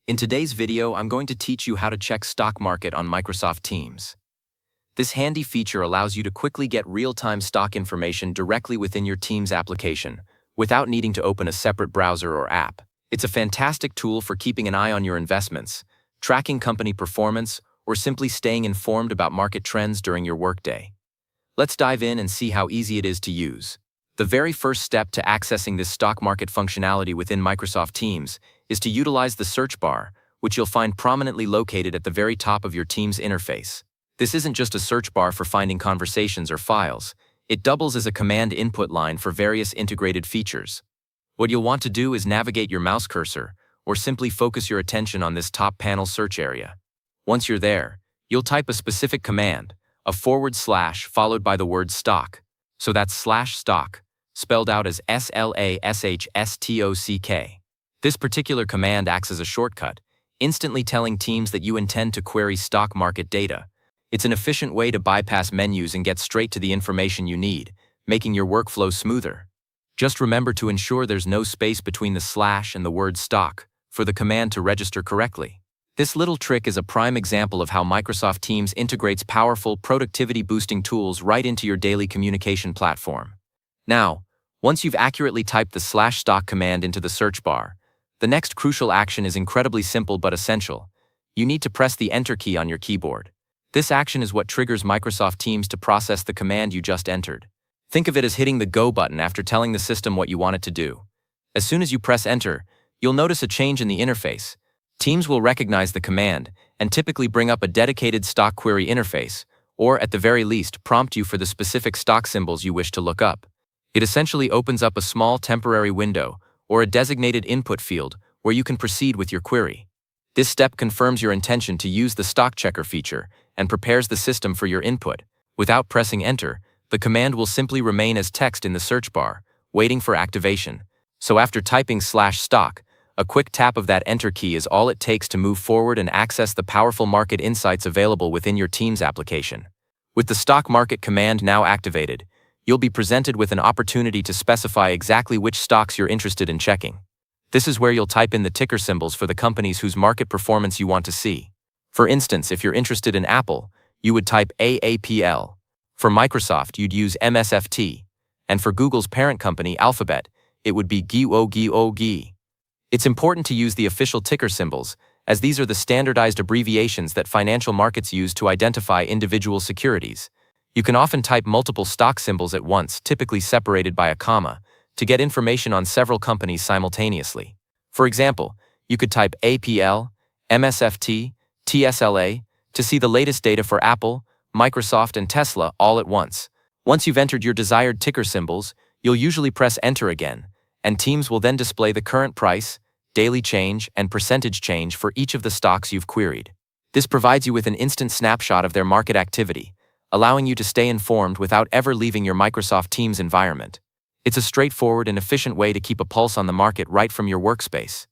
In today's video, I'm going to teach you how to check stock market on Microsoft Teams. This handy feature allows you to quickly get real-time stock information directly within your Teams application, without needing to open a separate browser or app. It's a fantastic tool for keeping an eye on your investments, tracking company performance, or simply staying informed about market trends during your workday. Let's dive in and see how easy it is to use. The very first step to accessing this stock market functionality within Microsoft Teams is to utilize the search bar, which you'll find prominently located at the very top of your Teams interface. This isn't just a search bar for finding conversations or files. It doubles as a command input line for various integrated features. What you'll want to do is navigate your mouse cursor, or simply focus your attention on this top panel search area. Once you're there, you'll type a specific command, a / followed by the word stock. So that's /stock, spelled out as SLASHSTOCK. This particular command acts as a shortcut, instantly telling Teams that you intend to query stock market data. It's an efficient way to bypass menus and get straight to the information you need, making your workflow smoother. Just remember to ensure there's no space between the / and the word stock for the command to register correctly. This little trick is a prime example of how Microsoft Teams integrates powerful productivity-boosting tools right into your daily communication platform. Now, once you've accurately typed the /stock command into the search bar, the next crucial action is incredibly simple but essential. You need to press the Enter key on your keyboard. This action is what triggers Microsoft Teams to process the command you just entered. Think of it as hitting the Go button after telling the system what you want it to do. As soon as you press Enter, you'll notice a change in the interface. Teams will recognize the command and typically bring up a dedicated stock query interface, or at the very least prompt you for the specific stock symbols you wish to look up. It essentially opens up a small temporary window or a designated input field where you can proceed with your query. This step confirms your intention to use the stock checker feature and prepares the system for your input. Without pressing Enter, the command will simply remain as text in the search bar, waiting for activation. So after typing /stock, a quick tap of that Enter key is all it takes to move forward and access the powerful market insights available within your Teams application. With the stock market command now activated, you'll be presented with an opportunity to specify exactly which stocks you're interested in checking. This is where you'll type in the ticker symbols for the companies whose market performance you want to see. For instance, if you're interested in Apple, you would type AAPL. For Microsoft, you'd use MSFT. And for Google's parent company, Alphabet, it would be GOGOG. It's important to use the official ticker symbols, as these are the standardized abbreviations that financial markets use to identify individual securities. You can often type multiple stock symbols at once, typically separated by a comma, to get information on several companies simultaneously. For example, you could type APL, MSFT, TSLA to see the latest data for Apple, Microsoft, and Tesla all at once. Once you've entered your desired ticker symbols, you'll usually press Enter again, and Teams will then display the current price, daily change, and percentage change for each of the stocks you've queried. This provides you with an instant snapshot of their market activity, allowing you to stay informed without ever leaving your Microsoft Teams environment. It's a straightforward and efficient way to keep a pulse on the market right from your workspace.